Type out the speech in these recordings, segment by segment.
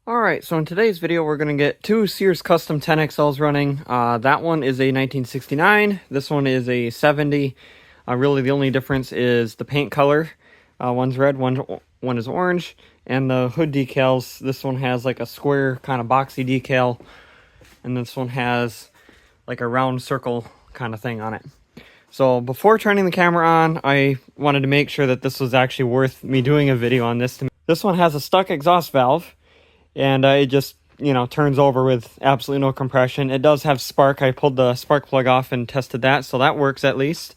Alright, so in today's video we're going to get two Sears Custom 10XLs running. That one is a 1969, this one is a 70. Really the only difference is the paint color. One's red, one is orange, and the hood decals. This one has like a square kind of boxy decal, and this one has like a round circle kind of thing on it. So before turning the camera on, I wanted to make sure that this was actually worth me doing a video on this. This one has a stuck exhaust valve. And it just, turns over with absolutely no compression. It does have spark. I pulled the spark plug off and tested that, so that works at least.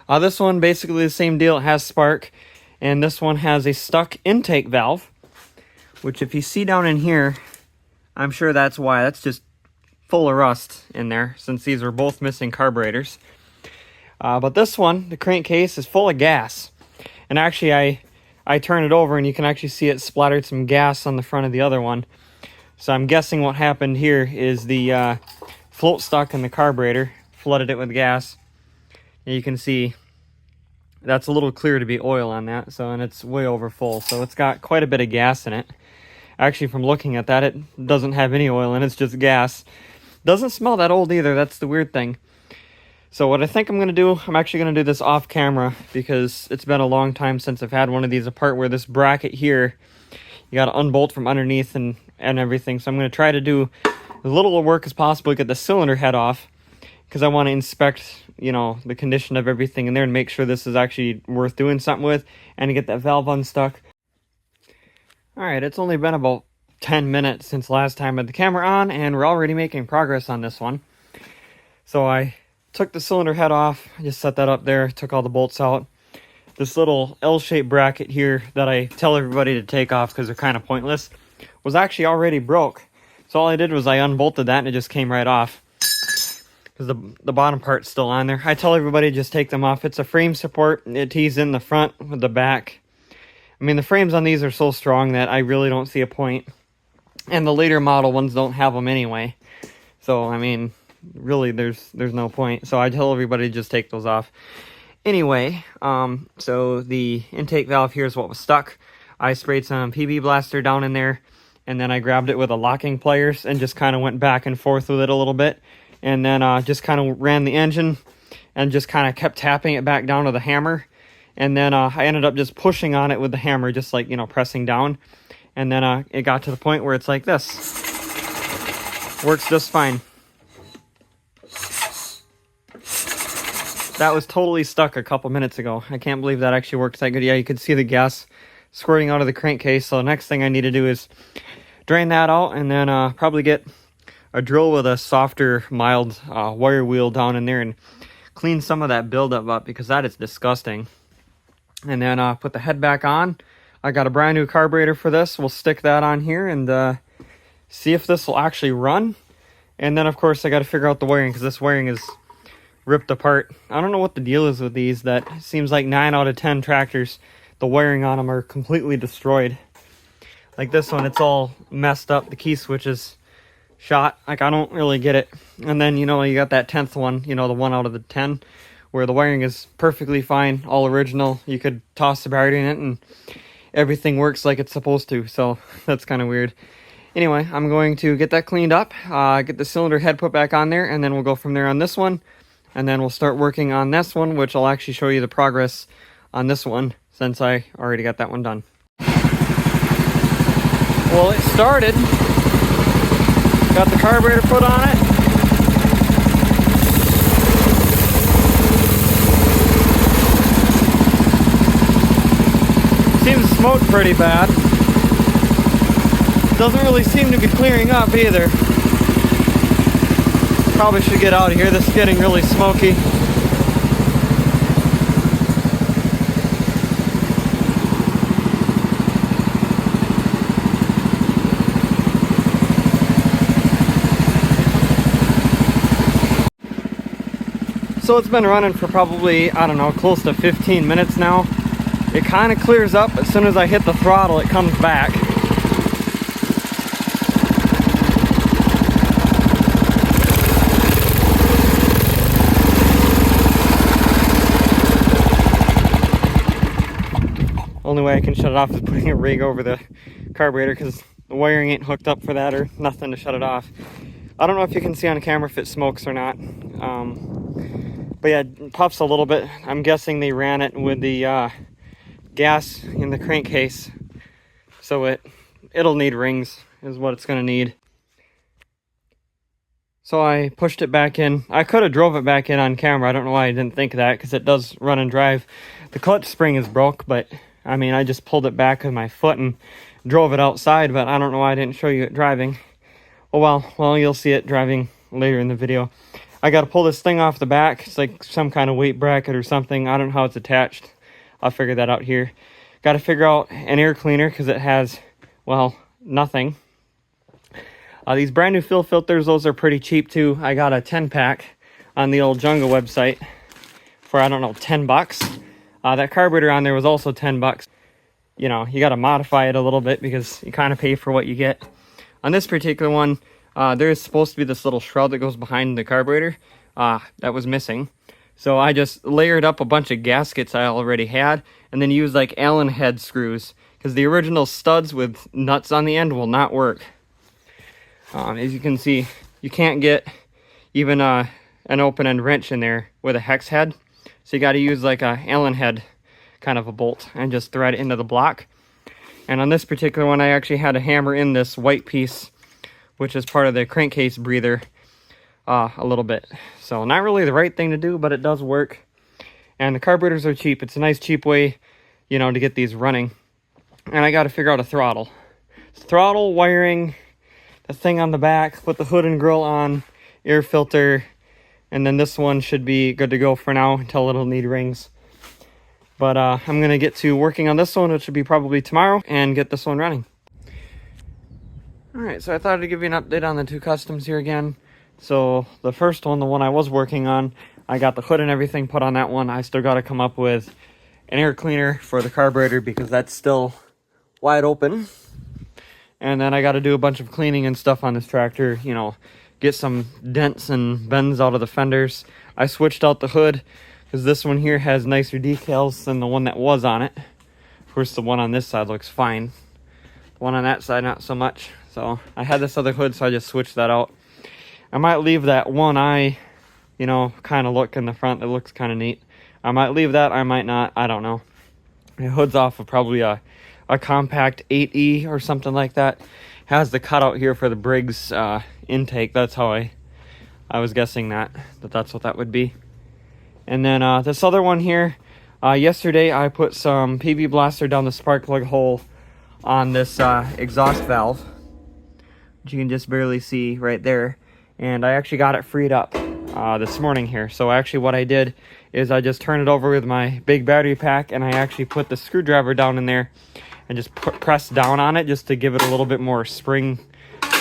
This one, basically the same deal. It has spark. And this one has a stuck intake valve, which if you see down in here, I'm sure that's why. That's just full of rust in there, since these are both missing carburetors. But this one, the crankcase, is full of gas. And actually, I turn it over and you can actually see it splattered some gas on the front of the other one. So I'm guessing what happened here is the float stuck in the carburetor, flooded it with gas. And you can see that's a little clear to be oil on that, and it's way over full. So it's got quite a bit of gas in it. Actually, from looking at that, it doesn't have any oil in it, it's just gas. Doesn't smell that old either, that's the weird thing. So what I think I'm going to do, I'm actually going to do this off camera because it's been a long time since I've had one of these apart, where this bracket here, you got to unbolt from underneath and everything. So I'm going to try to do as little work as possible to get the cylinder head off, because I want to inspect, the condition of everything in there and make sure this is actually worth doing something with, and to get that valve unstuck. Alright, it's only been about 10 minutes since last time I had the camera on, and we're already making progress on this one. So I took the cylinder head off, I just set that up there, took all the bolts out. This little L-shaped bracket here that I tell everybody to take off because they're kind of pointless, was actually already broke. So all I did was I unbolted that and it just came right off, because the bottom part's still on there. I tell everybody just take them off. It's a frame support, it tees in the front with the back. I mean, the frames on these are so strong that I really don't see a point. And the later model ones don't have them anyway. So, I mean, really there's no point. So I tell everybody to just take those off. Anyway, so the intake valve here is what was stuck. I sprayed some PB Blaster down in there, and then I grabbed it with a locking pliers and just kind of went back and forth with it a little bit, and then just kind of ran the engine and just kind of kept tapping it back down to the hammer. And then I ended up just pushing on it with the hammer, just like, pressing down. And then it got to the point where it's like this. Works just fine. That was totally stuck a couple minutes ago. I can't believe that actually works that good. Yeah, you could see the gas squirting out of the crankcase. So the next thing I need to do is drain that out, and then probably get a drill with a softer, mild wire wheel down in there and clean some of that buildup up, because that is disgusting. And then put the head back on. I got a brand new carburetor for this. We'll stick that on here and see if this will actually run. And then, of course, I got to figure out the wiring, because this wiring is ripped apart. I don't know what the deal is with these. That seems like 9 out of 10 tractors, the wiring on them are completely destroyed. Like this one, it's all messed up. The key switch is shot. Like, I don't really get it. And then, you got that 10th one, the 1 out of the 10, where the wiring is perfectly fine, all original. You could toss the battery in it and everything works like it's supposed to. So that's kind of weird. Anyway, I'm going to get that cleaned up, get the cylinder head put back on there, and then we'll go from there on this one. And then we'll start working on this one, which I'll actually show you the progress on this one, since I already got that one done. Well, it started. Got the carburetor put on it. Seems to smoke pretty bad. Doesn't really seem to be clearing up either. Probably should get out of here. This is getting really smoky. So it's been running for probably, I don't know, close to 15 minutes now. It kind of clears up. As soon as I hit the throttle, it comes back. Only way I can shut it off is putting a rig over the carburetor, because The wiring ain't hooked up for that or nothing to shut it off. I don't know if you can see on camera if it smokes or not. But yeah, it puffs a little bit. I'm guessing they ran it with the gas in the crankcase. So it'll need rings is what it's gonna need. So I pushed it back in. I could have drove it back in on camera. I don't know why I didn't think of that, because it does run and drive. The clutch spring is broke, but I mean, I just pulled it back with my foot and drove it outside, but I don't know why I didn't show you it driving. Oh well, you'll see it driving later in the video. I got to pull this thing off the back. It's like some kind of weight bracket or something. I don't know how it's attached. I'll figure that out here. Got to figure out an air cleaner because it has, well, nothing. These brand new fill filters, those are pretty cheap too. I got a 10-pack on the old Jungle website for, I don't know, 10 bucks. That carburetor on there was also 10 bucks. You know, you got to modify it a little bit because you kind of pay for what you get. On this particular one, there is supposed to be this little shroud that goes behind the carburetor. That was missing. So I just layered up a bunch of gaskets I already had and then used like Allen head screws because the original studs with nuts on the end will not work. As you can see, you can't get even an open-end wrench in there with a hex head. So you got to use like a Allen head kind of a bolt and just thread it into the block. And on this particular one, I actually had to hammer in this white piece, which is part of the crankcase breather, a little bit. So not really the right thing to do, but it does work. And the carburetors are cheap. It's a nice cheap way, you know, to get these running. And I got to figure out a throttle. Throttle, wiring, the thing on the back, put the hood and grill on, air filter, and then this one should be good to go for now until it'll need rings. But I'm going to get to working on this one, which should be probably tomorrow, and get this one running. Alright, so I thought I'd give you an update on the two customs here again. So the first one, the one I was working on, I got the hood and everything put on that one. I still got to come up with an air cleaner for the carburetor because that's still wide open. And then I got to do a bunch of cleaning and stuff on this tractor, you know, get some dents and bends out of the fenders. I switched out the hood because this one here has nicer decals than the one that was on it. Of course, the one on this side looks fine. The one on that side, not so much. So I had this other hood, so I just switched that out. I might leave that one eye, you know, kind of look in the front. That looks kind of neat. I might leave that, I might not. I don't know. The hood's off of probably a compact 8E or something like that. Has the cutout here for the Briggs intake. That's how I was guessing that's what that would be. And then this other one here, yesterday I put some PV blaster down the spark plug hole on this exhaust valve, which you can just barely see right there. And I actually got it freed up this morning here. So actually what I did is I just turned it over with my big battery pack, and I actually put the screwdriver down in there and just press down on it just to give it a little bit more spring,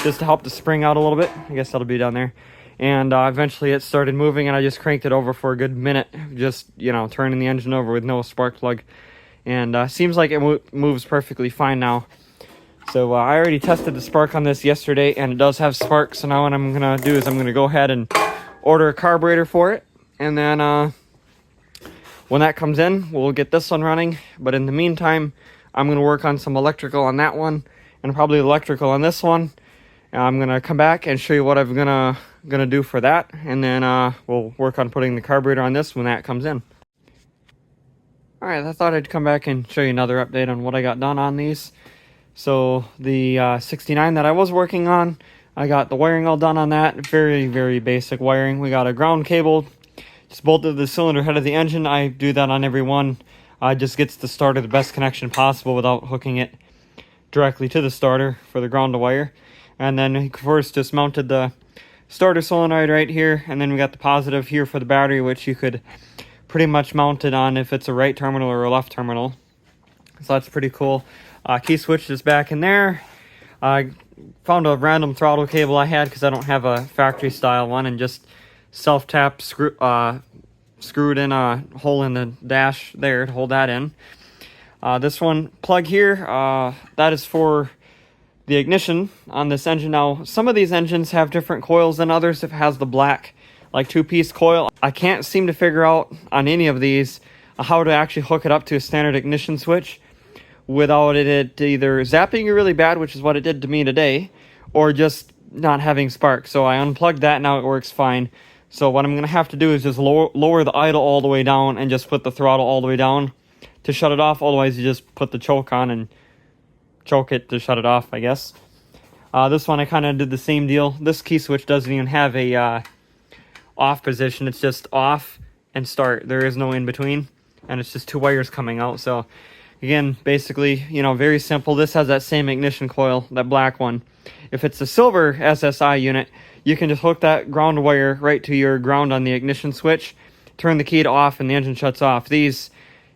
just to help the spring out a little bit. I guess that'll be down there. And eventually it started moving, and I just cranked it over for a good minute, just, you know, turning the engine over with no spark plug. And seems like it moves perfectly fine now. So I already tested the spark on this yesterday, and it does have spark. So now what I'm going to do is I'm going to go ahead and order a carburetor for it. And then when that comes in, we'll get this one running. But in the meantime, I'm going to work on some electrical on that one, and probably electrical on this one. I'm going to come back and show you what I'm gonna do for that, and then we'll work on putting the carburetor on this when that comes in. Alright, I thought I'd come back and show you another update on what I got done on these. So the 69 that I was working on, I got the wiring all done on that. Very, very basic wiring. We got a ground cable, just bolted the cylinder head of the engine. I do that on every one. Just gets the starter the best connection possible without hooking it directly to the starter for the ground to wire. And then of course just mounted the starter solenoid right here, and then we got the positive here for the battery, which you could pretty much mount it on if it's a right terminal or a left terminal. So that's pretty cool. Key switch is back in there. I found a random throttle cable I had because I don't have a factory style one, and just self-tap screwed in a hole in the dash there to hold that in. This one plug here, that is for the ignition on this engine. Now, some of these engines have different coils than others. If it has the black, like, two-piece coil, I can't seem to figure out on any of these how to actually hook it up to a standard ignition switch. without it either zapping you really bad, which is what it did to me today, or just not having spark. So I unplugged that, now it works fine. So what I'm going to have to do is just lower the idle all the way down and just put the throttle all the way down to shut it off. Otherwise, you just put the choke on and choke it to shut it off, I guess. This one I kind of did the same deal. This key switch doesn't even have a off position. It's just off and start. There is no in between, and it's just 2 wires coming out. So again, basically, you know, very simple. This has that same ignition coil, that black one. If it's a silver SSI unit, you can just hook that ground wire right to your ground on the ignition switch, turn the key to off, and the engine shuts off. These,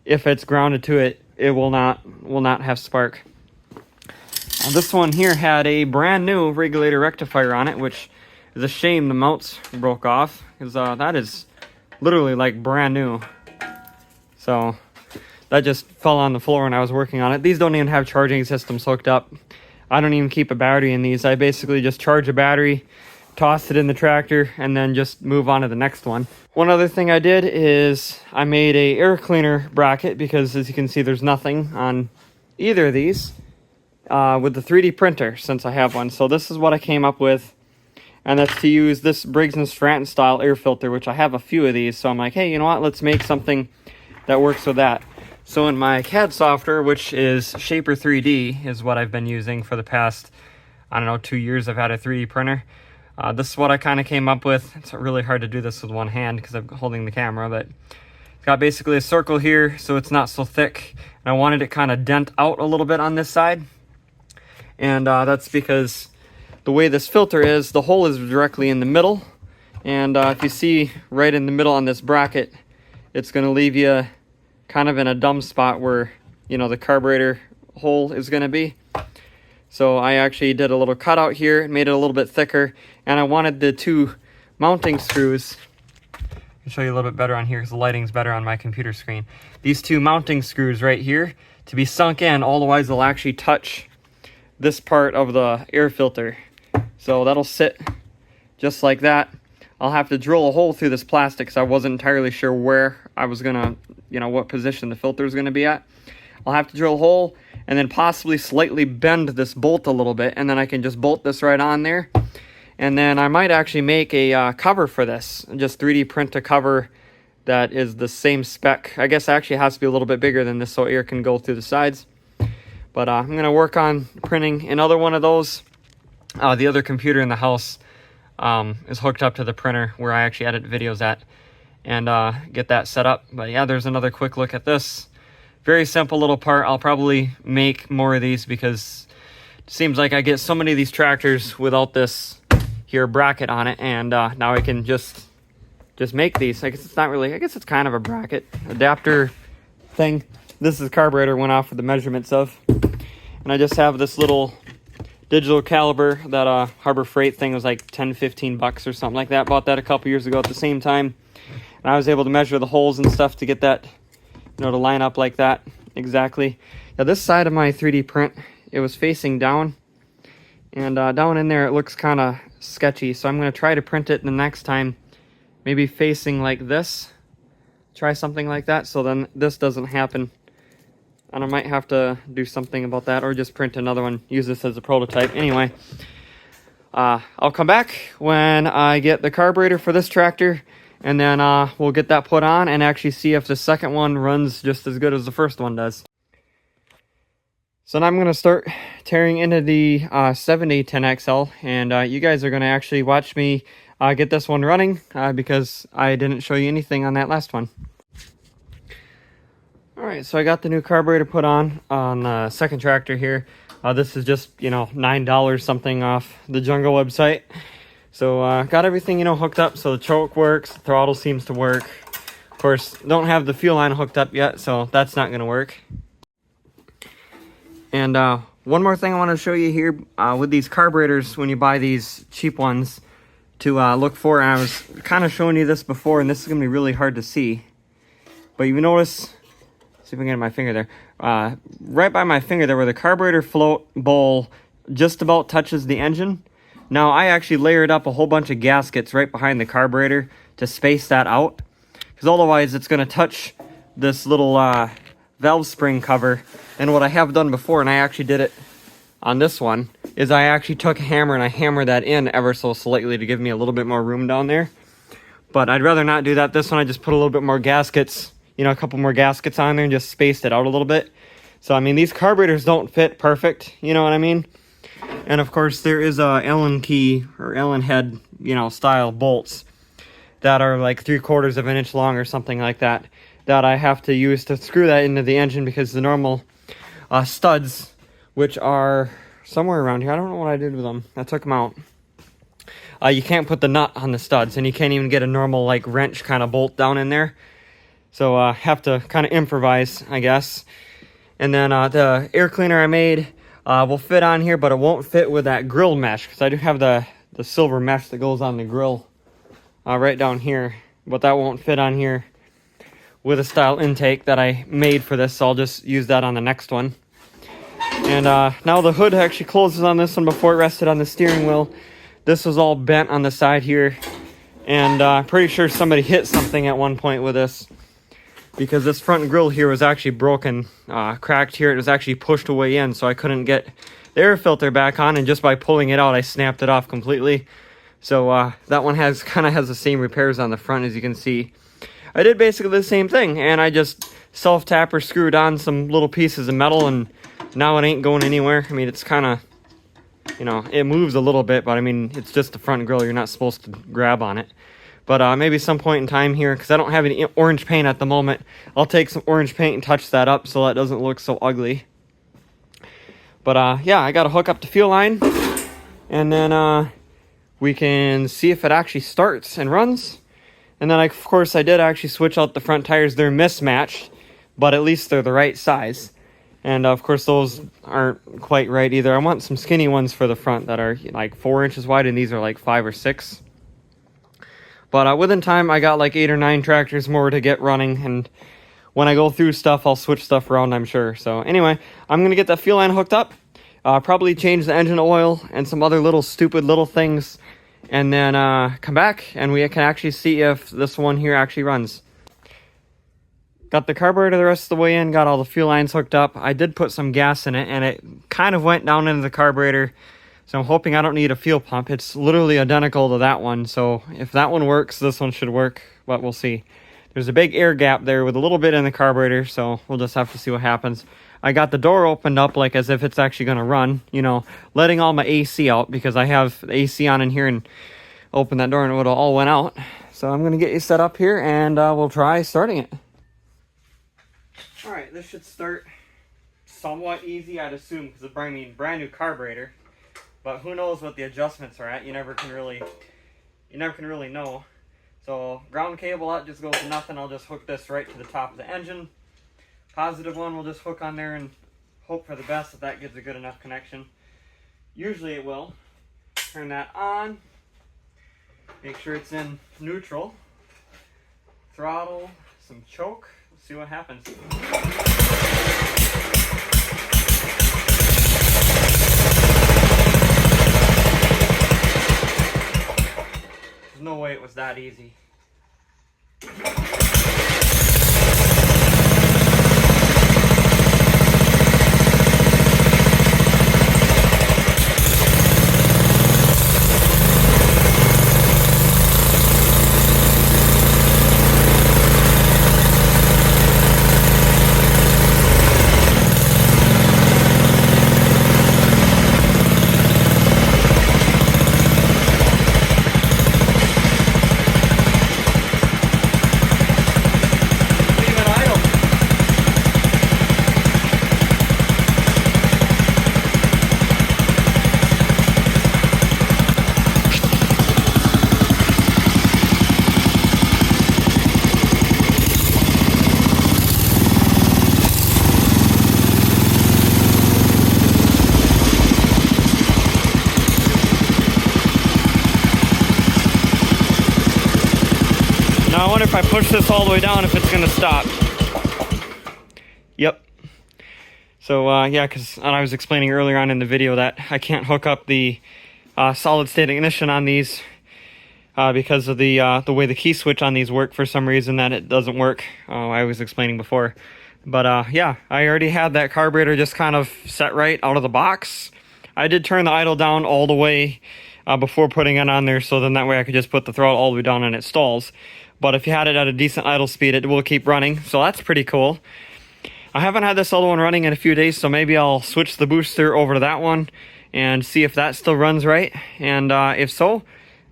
if it's grounded to it, it will not have spark. This one here had a brand new regulator rectifier on it, which is a shame the mounts broke off, because that is literally like brand new. So that just fell on the floor when I was working on it. These don't even have charging systems hooked up. I don't even keep a battery in these. I basically just charge a battery, toss it in the tractor, and then just move on to the next one. One other thing I did is I made a air cleaner bracket, because as you can see, there's nothing on either of these with the 3D printer, since I have one. So this is what I came up with, and that's to use this Briggs & Stratton style air filter, which I have a few of these. So I'm like, hey, you know what? Let's make something that works with that. So in my CAD software, which is Shaper 3D, is what I've been using for the past, I don't know, 2 years. I've had a 3D printer. This is what I kind of came up with. It's really hard to do this with one hand because I'm holding the camera, but it's got basically a circle here so it's not so thick. And I wanted it kind of dent out a little bit on this side. And that's because the way this filter is, the hole is directly in the middle. And if you see right in the middle on this bracket, it's going to leave you kind of in a dumb spot where, you know, the carburetor hole is going to be. So I actually did a little cutout here and made it a little bit thicker, and I wanted the 2 mounting screws, I'll show you a little bit better on here because the lighting's better on my computer screen. These 2 mounting screws right here to be sunk in, otherwise they'll actually touch this part of the air filter. So that'll sit just like that. I'll have to drill a hole through this plastic because I wasn't entirely sure where I was gonna, you know, what position the filter is gonna be at. I'll have to drill a hole and then possibly slightly bend this bolt a little bit, and then I can just bolt this right on there. And then I might actually make a cover for this, just 3D print a cover that is the same spec. I guess it actually has to be a little bit bigger than this so air can go through the sides. But I'm gonna work on printing another one of those. The other computer in the house is hooked up to the printer where I actually edit videos at, and get that set up. But yeah, there's another quick look at this. Very simple little part. I'll probably make more of these because it seems like I get so many of these tractors without this here bracket on it, and now I can just make these. I guess it's not really, I guess it's kind of a bracket adapter thing. This is carburetor went off with the measurements of, and I just have this little digital caliber that Harbor Freight thing was like 10-15 bucks or something like that. Bought that a couple years ago at the same time, and I was able to measure the holes and stuff to get that, you know, to line up like that exactly. Now this side of my 3D print, it was facing down, and down in there it looks kind of sketchy, so I'm going to try to print it the next time maybe facing like this. Try something like that so then this doesn't happen, and I might have to do something about that or just print another one, use this as a prototype. Anyway, I'll come back when I get the carburetor for this tractor, and then we'll get that put on and actually see if the second one runs just as good as the first one does. So now I'm going to start tearing into the 7010XL, and you guys are going to actually watch me get this one running because I didn't show you anything on that last one. Alright, so I got the new carburetor put on the second tractor here. This is just, you know, $9 something off the Jungle website. So got everything, you know, hooked up so the choke works, the throttle seems to work. Of course, don't have the fuel line hooked up yet, so that's not going to work. And one more thing I want to show you here with these carburetors, when you buy these cheap ones, to look for, and I was kind of showing you this before, and this is going to be really hard to see. But you notice, see if I can get my finger there, right by my finger there where the carburetor float bowl just about touches the engine. Now I actually layered up a whole bunch of gaskets right behind the carburetor to space that out, because otherwise it's going to touch this little valve spring cover. And what I have done before, and I actually did it on this one, is I actually took a hammer and I hammered that in ever so slightly to give me a little bit more room down there. But I'd rather not do that. This one I just put a little bit more gaskets, you know, a couple more gaskets on there and just spaced it out a little bit. So I mean, these carburetors don't fit perfect, you know what I mean? And of course there is a Allen key or Allen head, you know, style bolts that are like 3/4 of an inch long or something like that, that I have to use to screw that into the engine, because the normal studs, which are somewhere around here, I don't know what I did with them, I took them out. You can't put the nut on the studs, and you can't even get a normal like wrench kind of bolt down in there. So have to kind of improvise, I guess. And then the air cleaner I made will fit on here, but it won't fit with that grill mesh, because I do have the silver mesh that goes on the grill right down here, but that won't fit on here with a style intake that I made for this, so I'll just use that on the next one. And now the hood actually closes on this one before it rested on the steering wheel. This was all bent on the side here, and pretty sure somebody hit something at one point with this, because this front grille here was actually broken, cracked here. It was actually pushed away in, so I couldn't get the air filter back on, and just by pulling it out I snapped it off completely. So that one kind of has the same repairs on the front, as you can see. I did basically the same thing, and I just self-tapper screwed on some little pieces of metal, and now it ain't going anywhere. I mean, it's kind of, you know, it moves a little bit, but I mean, it's just the front grille. You're not supposed to grab on it. But maybe some point in time here, because I don't have any orange paint at the moment, I'll take some orange paint and touch that up so that doesn't look so ugly. But yeah, I got to hook up the fuel line, and then we can see if it actually starts and runs. And then, of course, I did actually switch out the front tires. They're mismatched, but at least they're the right size. And, of course, those aren't quite right either. I want some skinny ones for the front that are like 4 inches wide, and these are like 5 or 6. But within time, I got like 8 or 9 tractors more to get running. And when I go through stuff, I'll switch stuff around, I'm sure. So anyway, I'm going to get that fuel line hooked up. Probably change the engine oil and some other little stupid little things, and then come back and we can actually see if this one here actually runs. Got the carburetor the rest of the way in, got all the fuel lines hooked up. I did put some gas in it, and it kind of went down into the carburetor, so I'm hoping I don't need a fuel pump. It's literally identical to that one, so if that one works, this one should work, but we'll see. There's a big air gap there with a little bit in the carburetor, so we'll just have to see what happens. I got the door opened up like as if it's actually going to run, you know, letting all my AC out, because I have the AC on in here, and open that door and it would have all went out. So I'm going to get you set up here, and we'll try starting it. Alright, this should start somewhat easy, I'd assume, because it's brand new carburetor. But who knows what the adjustments are at? You never can really know. So ground cable out just goes to nothing. I'll just hook this right to the top of the engine. Positive one we'll just hook on there and hope for the best that gives a good enough connection. Usually it will. Turn that on. Make sure it's in neutral. Throttle, some choke. Let's see what happens. There's no way it was that easy. Now I wonder if I push this all the way down if it's going to stop. Yep. So yeah, because I was explaining earlier on in the video that I can't hook up the solid state ignition on these because of the way the key switch on these work for some reason that it doesn't work. I was explaining before. But yeah, I already had that carburetor just kind of set right out of the box. I did turn the idle down all the way before putting it on there, so then that way I could just put the throttle all the way down and it stalls. But if you had it at a decent idle speed, it will keep running, so that's pretty cool. I haven't had this other one running in a few days, so maybe I'll switch the booster over to that one and see if that still runs right. And if so,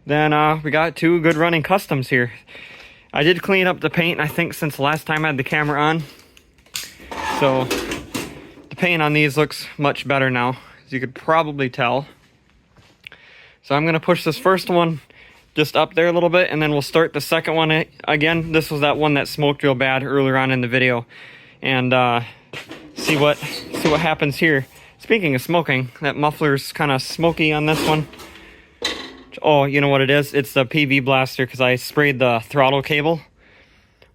then we got two good running customs here. I did clean up the paint, I think, since the last time I had the camera on. So the paint on these looks much better now, as you could probably tell. So I'm going to push this first one just up there a little bit, and then we'll start the second one again. This was that one that smoked real bad earlier on in the video. And see what happens here. Speaking of smoking, that muffler's kind of smoky on this one. Oh, you know what it is? It's the PV blaster, because I sprayed the throttle cable,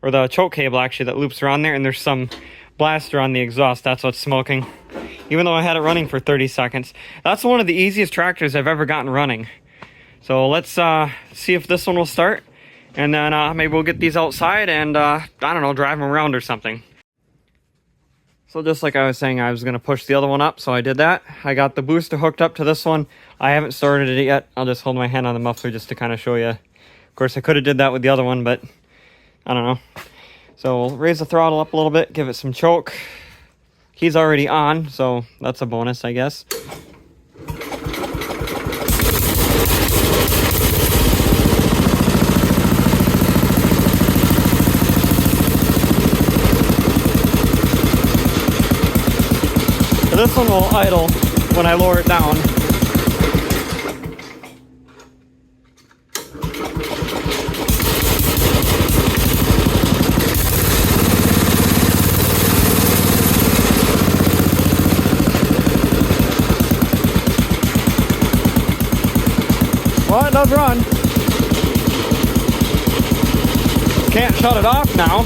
or the choke cable actually, that loops around there, and there's some blaster on the exhaust. That's what's smoking, even though I had it running for 30 seconds. That's one of the easiest tractors I've ever gotten running. So let's see if this one will start, and then maybe we'll get these outside and I don't know, drive them around or something. So just like I was saying, I was going to push the other one up, so I did that. I got the booster hooked up to this one. I haven't started it yet. I'll just hold my hand on the muffler just to kind of show you. Of course, I could have did that with the other one, but I don't know. So we'll raise the throttle up a little bit, give it some choke. He's already on, so that's a bonus, I guess. This one will idle when I lower it down. Well, it does run. Can't shut it off now.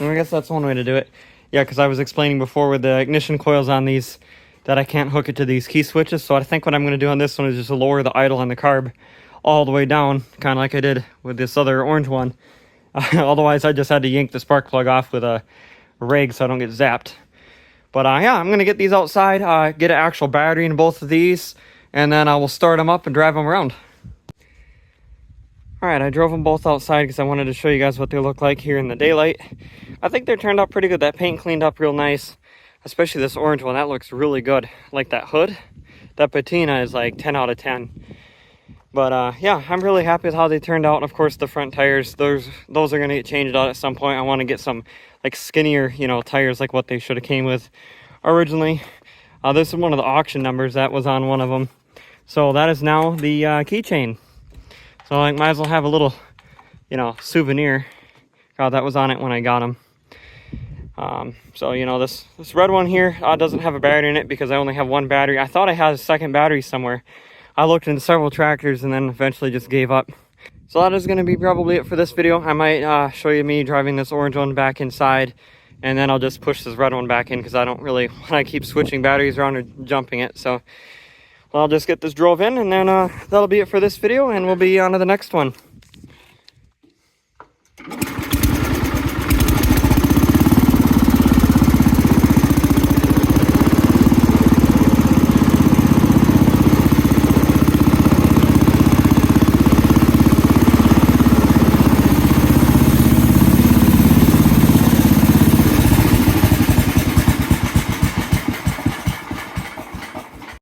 I guess that's one way to do it. Yeah, because I was explaining before with the ignition coils on these that I can't hook it to these key switches. So I think what I'm going to do on this one is just lower the idle on the carb all the way down, kind of like I did with this other orange one. Otherwise, I just had to yank the spark plug off with a rag so I don't get zapped. But yeah, I'm going to get these outside, get an actual battery in both of these, and then I will start them up and drive them around. Alright, I drove them both outside because I wanted to show you guys what they look like here in the daylight. I think they turned out pretty good. That paint cleaned up real nice, especially this orange one. That looks really good. Like that hood, that patina is like 10 out of 10. But yeah, I'm really happy with how they turned out. And of course, the front tires, those are going to get changed out at some point. I want to get some like skinnier, you know, tires like what they should have came with originally. This is one of the auction numbers that was on one of them. So that is now the keychain. So I might as well have a little, you know, souvenir. God, that was on it when I got them. So, you know, this red one here doesn't have a battery in it because I only have one battery. I thought I had a second battery somewhere. I looked into several tractors and then eventually just gave up. So that is going to be probably it for this video. I might show you me driving this orange one back inside. And then I'll just push this red one back in because I don't really want to keep switching batteries around or jumping it. So I'll just get this drove in, and then that'll be it for this video, and we'll be on to the next one.